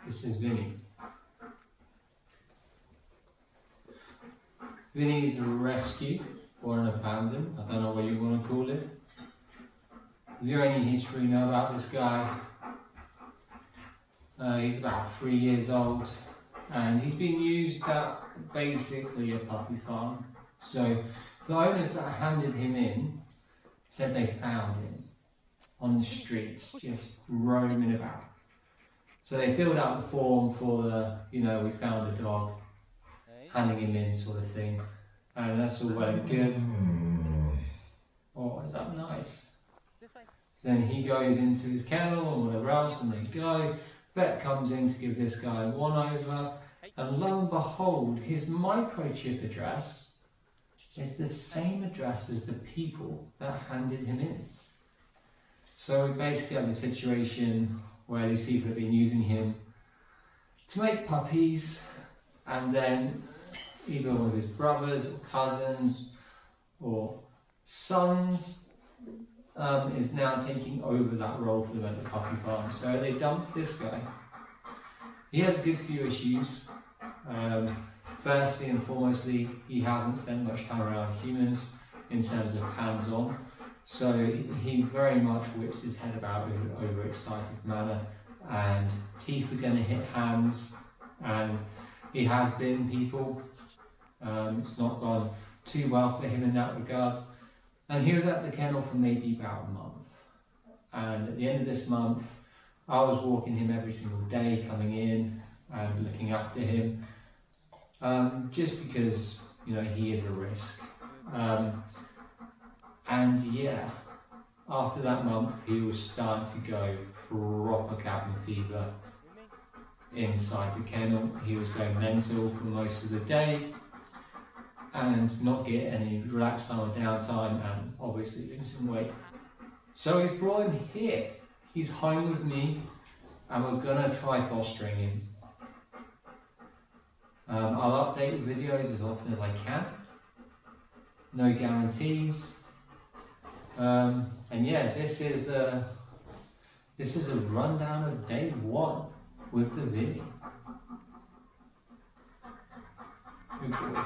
This is Vinnie. Vinnie is a rescue or an abandon. I don't know what you want to call it. Is there any history you know about this guy? He's about 3 years old and he's been used at basically a puppy farm. So the owners that handed him in said they found him on the streets, just roaming about. So they filled out the form for the, we found a dog, handing him in sort of thing. And that's all well and good. Oh, is that nice? Then he goes into his kennel and whatever else, and they go. Vet comes in to give this guy one over, and lo and behold, his microchip address is the same address as the people that handed him in. So we basically have a situation where these people have been using him to make puppies, and then either one of his brothers or cousins or sons is now taking over that role for them at the puppy farm. So they dumped this guy. He has a good few issues. Firstly and foremostly, he hasn't spent much time around humans in terms of hands-on. So he very much whips his head about in an overexcited manner, and teeth are going to hit hands, and he has bitten people. It's not gone too well for him in that regard. And he was at the kennel for maybe about a month. And at the end of this month, I was walking him every single day, coming in and looking after him, just because, he is a risk. And yeah, after that month, he was starting to go proper cabin fever inside the kennel. He was going mental for most of the day and not get any relaxed time or downtime, and obviously losing weight. So we brought him here. He's home with me, and we're gonna try fostering him. I'll update the videos as often as I can. No guarantees. And yeah, this is a rundown of day one with the Vinnie. Good boy.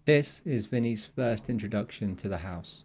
This is Vinnie's first introduction to the house.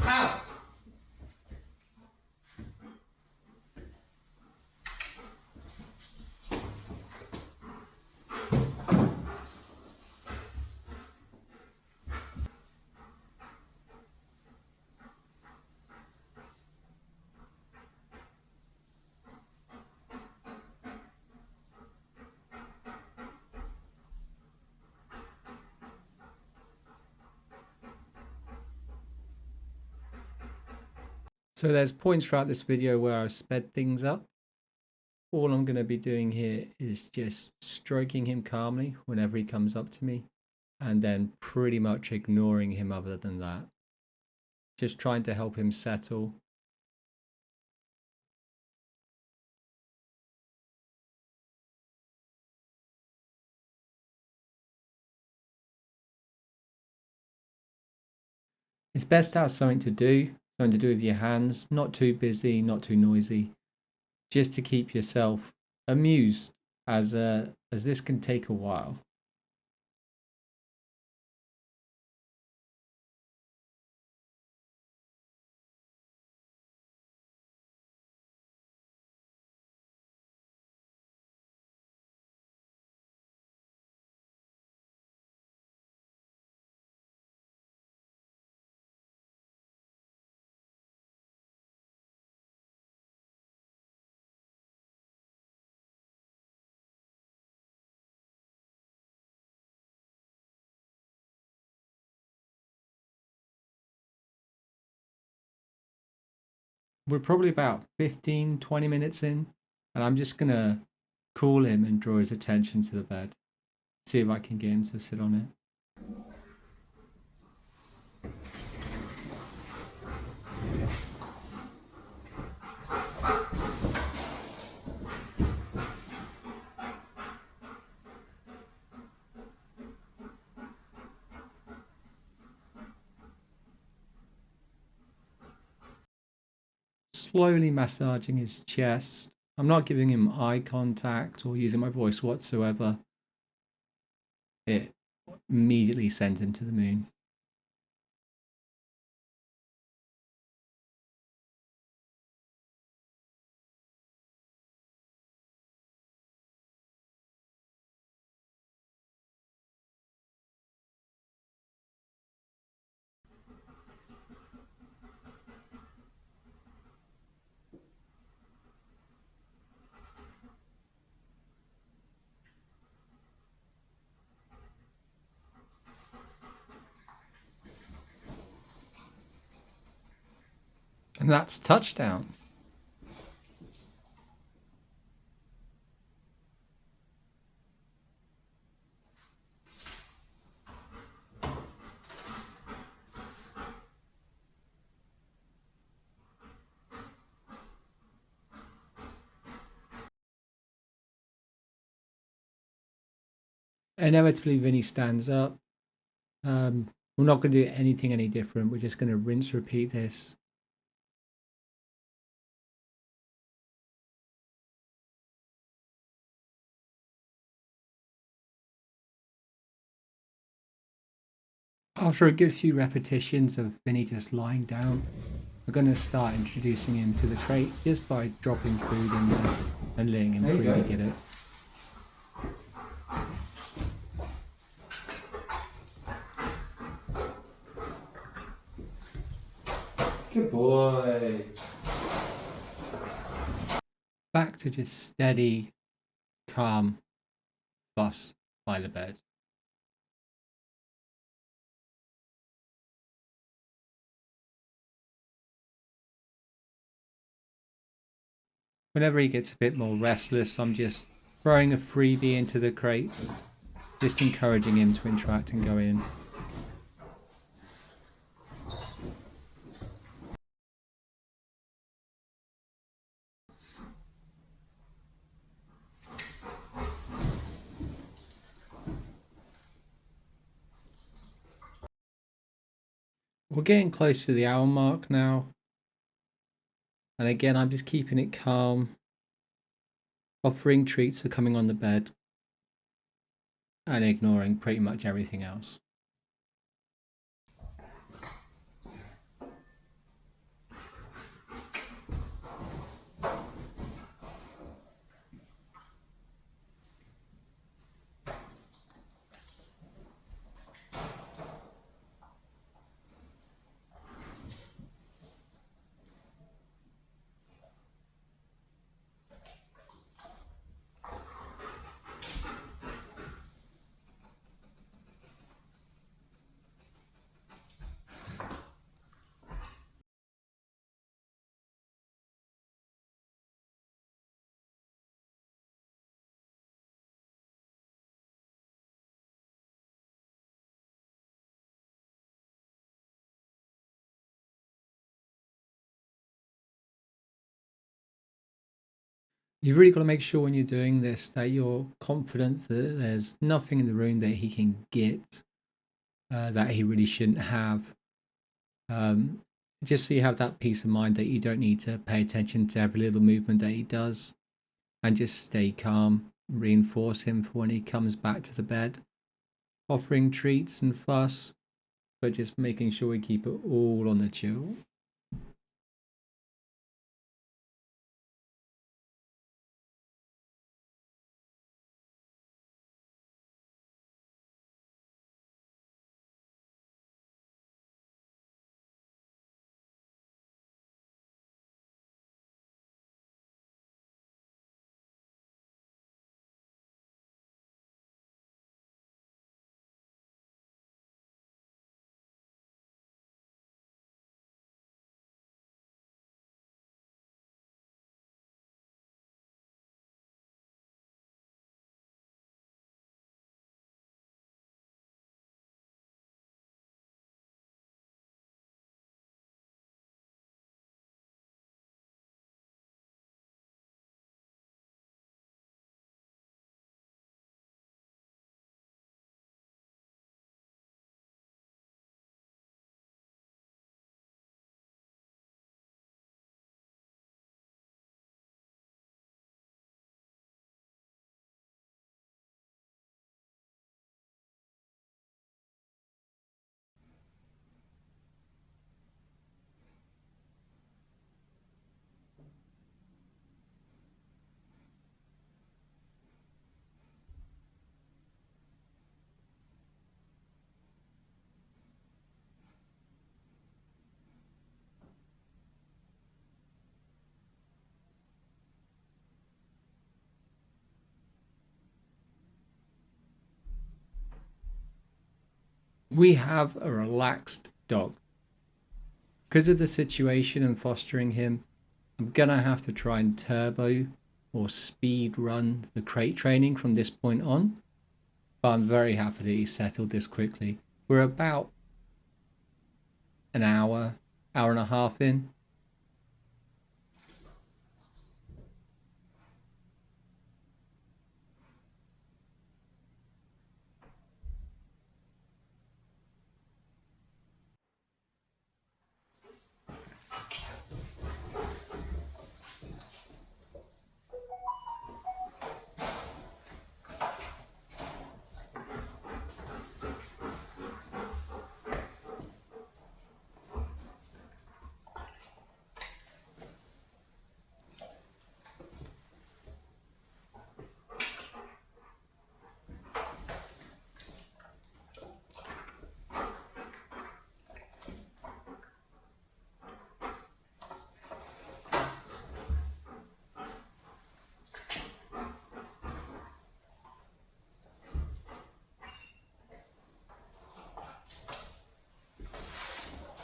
Ow! So there's points throughout this video where I've sped things up. All I'm going to be doing here is just stroking him calmly whenever he comes up to me, and then pretty much ignoring him other than that. Just trying to help him settle. It's best to have something to do with your hands, not too busy, not too noisy, just to keep yourself amused, as this can take a while. We're probably about 15-20 minutes in, and I'm just going to call him and draw his attention to the bed. See if I can get him to sit on it. Slowly massaging his chest. I'm not giving him eye contact or using my voice whatsoever. It immediately sends him to the moon. And that's touchdown. Inevitably, Vinny stands up. We're not going to do anything any different. We're just going to rinse, repeat this. After a good few repetitions of Vinny just lying down, we're going to start introducing him to the crate just by dropping food in there and letting him freely get it. Good boy. Back to just steady, calm fuss by the bed. Whenever he gets a bit more restless, I'm just throwing a freebie into the crate, just encouraging him to interact and go in. We're getting close to the hour mark now. And again, I'm just keeping it calm, offering treats for coming on the bed, and ignoring pretty much everything else. You've really got to make sure when you're doing this that you're confident that there's nothing in the room that he can get that he really shouldn't have. Um, just so you have that peace of mind that you don't need to pay attention to every little movement that he does, and just stay calm, reinforce him for when he comes back to the bed, offering treats and fuss, but just making sure we keep it all on the chill. We have a relaxed dog. Because of the situation and fostering him, I'm gonna have to try and turbo or speed run the crate training from this point on. But I'm very happy that he settled this quickly. We're about an hour and a half in.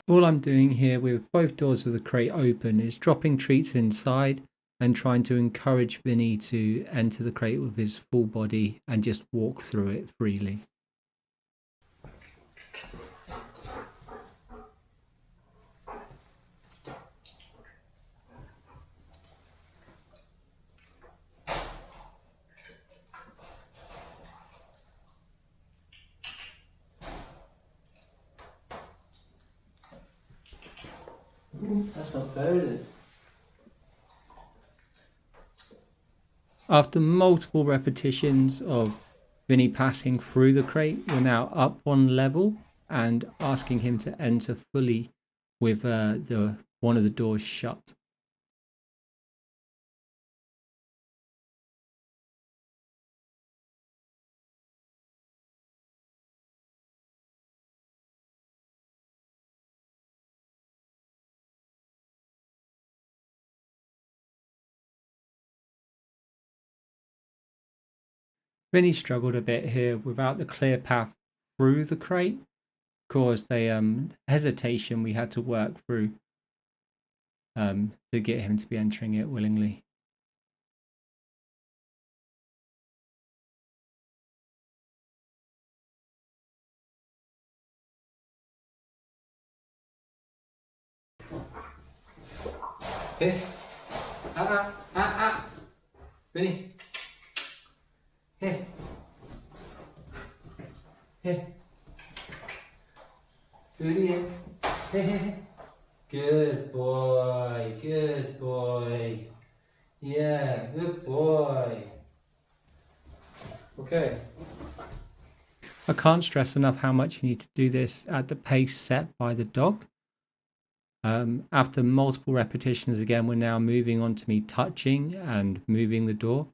All I'm doing here with both doors of the crate open is dropping treats inside and trying to encourage Vinny to enter the crate with his full body and just walk through it freely. That's not fair, is it? After multiple repetitions of Vinny passing through the crate, we're now up one level and asking him to enter fully with the one of the doors shut. Vinny struggled a bit here without the clear path through the crate, caused a hesitation we had to work through to get him to be entering it willingly. Here. Vinny. Here. Here. Vinny. Here. Good boy. Good boy. Yeah, good boy. Okay. I can't stress enough how much you need to do this at the pace set by the dog. After multiple repetitions again, we're now moving on to me touching and moving the door.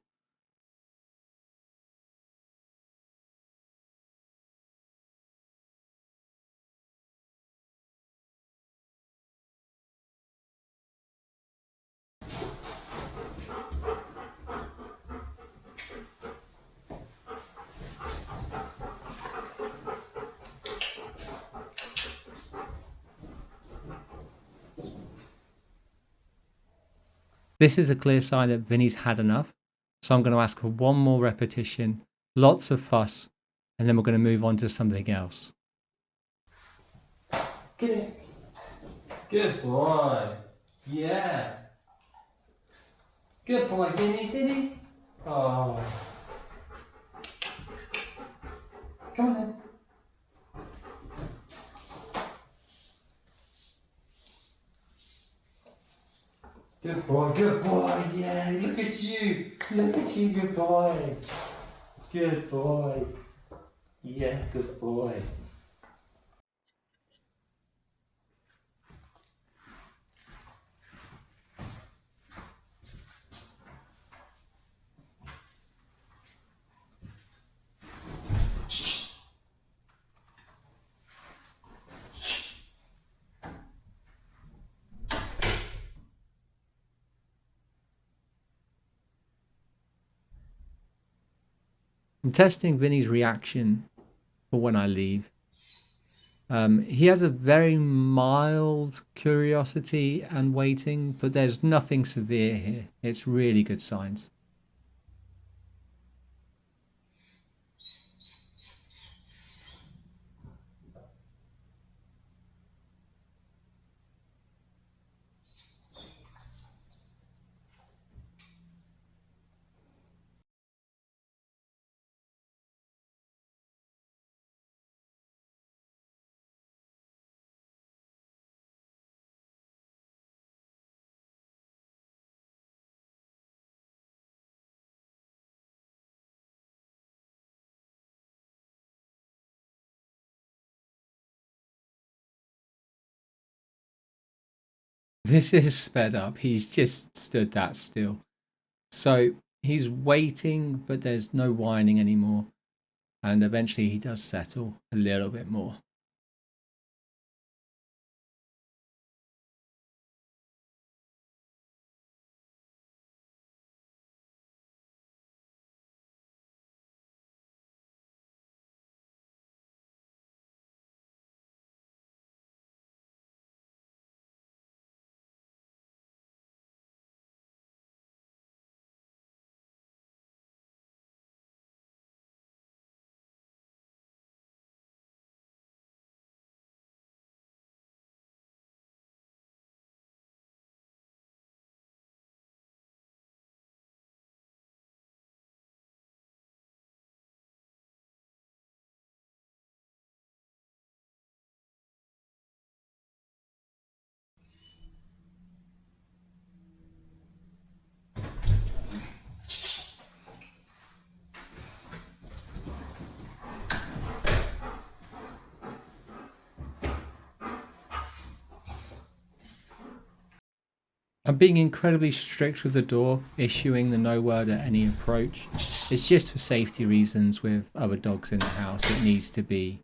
This is a clear sign that Vinny's had enough. So I'm going to ask for one more repetition, lots of fuss, and then we're going to move on to something else. Get it. Good boy. Yeah. Good boy, Vinny. Vinny. Oh. Come on then. Good boy, good boy. Yeah, look at you. Look at you, good boy. Good boy. Yeah, good boy. I'm testing Vinny's reaction for when I leave. He has a very mild curiosity and waiting, but there's nothing severe here. It's really good signs. This is sped up. He's just stood that still. So he's waiting, but there's no whining anymore. And eventually he does settle a little bit more. I'm being incredibly strict with the door, issuing the no word at any approach. It's just for safety reasons with other dogs in the house. It needs to be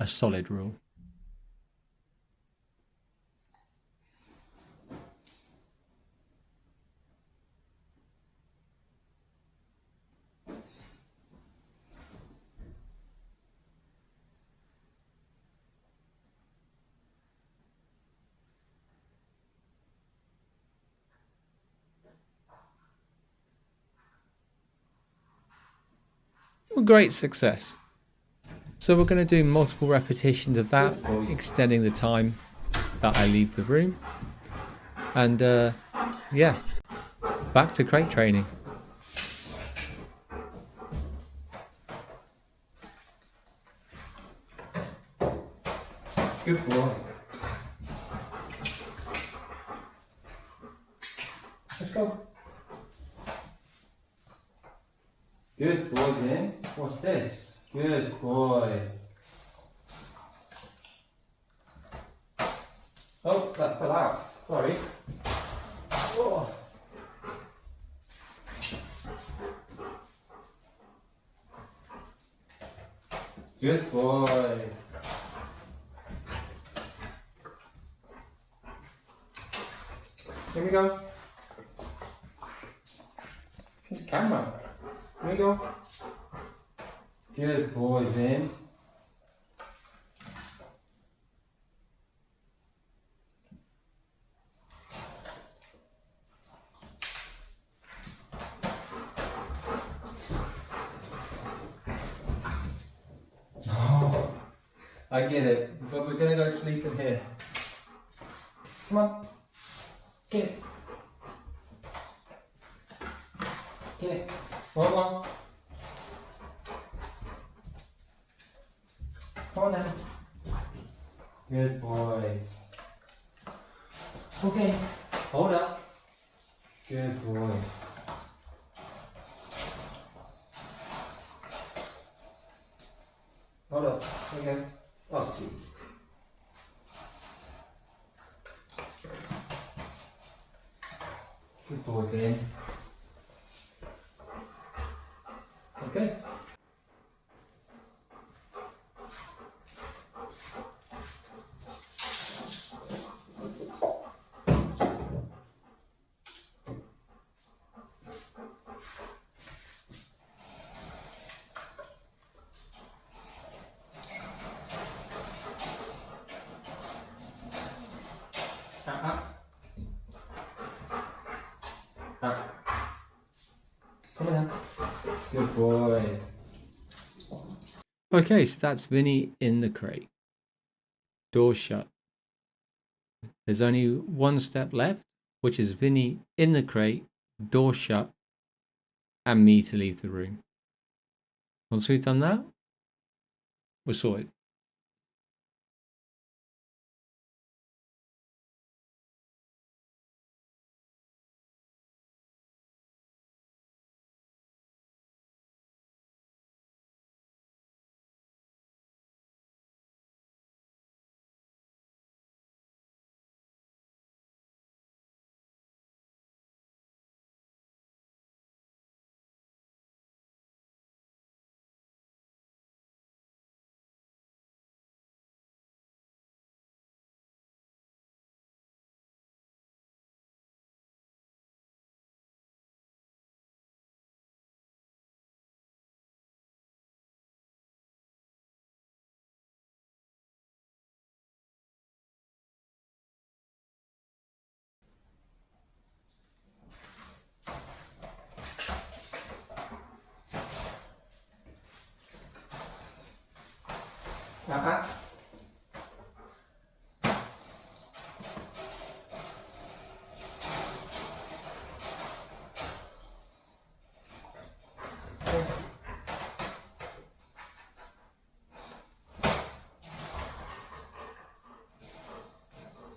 a solid rule. Great success. So we're going to do multiple repetitions of that, extending the time that I leave the room. And yeah, back to crate training. Good boy. Let's go. Good boy, Vin. What's this? Good boy. Oh, that fell out. Sorry. Oh. Good boy. Here we go. Here's the camera. Here we go. Good boy, Vin. Oh, I get it, but we're gonna go sleep in here. Come on. Get it. Get it. Come on. Come on now. Good boy. Okay. Hold up. Good boy. Hold up. Okay. Oh, jeez. Good boy, Ben. Okay. Good boy. Okay, so that's Vinny in the crate. Door shut. There's only one step left, which is Vinny in the crate, door shut, and me to leave the room. Once we've done that, we're sorted. Uh-huh.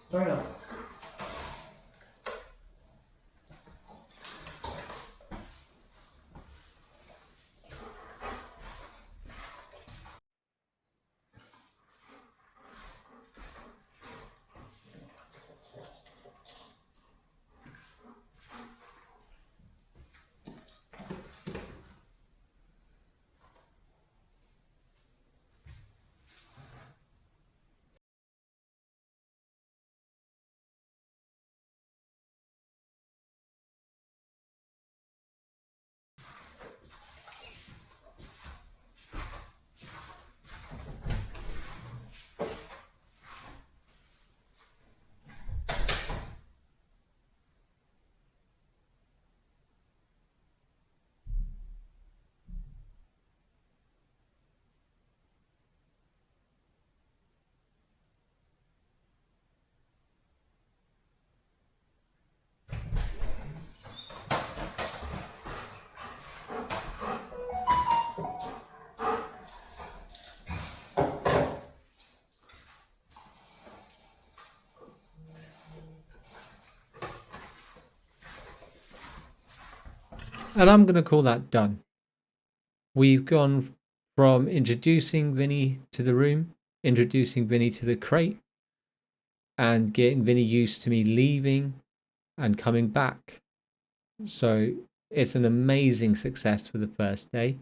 Straight up. And I'm going to call that done. We've gone from introducing Vinny to the room, introducing Vinny to the crate, and getting Vinny used to me leaving and coming back. So it's an amazing success for the first day.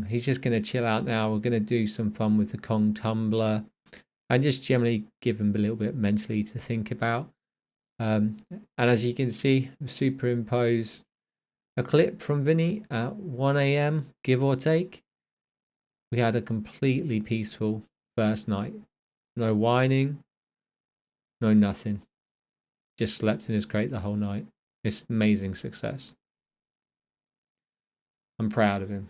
He's just going to chill out now. We're going to do some fun with the Kong tumbler and just generally give him a little bit mentally to think about. And as you can see, I've superimposed a clip from Vinny at 1 a.m., give or take. We had a completely peaceful first night. No whining, no nothing. Just slept in his crate the whole night. It's amazing success. I'm proud of him.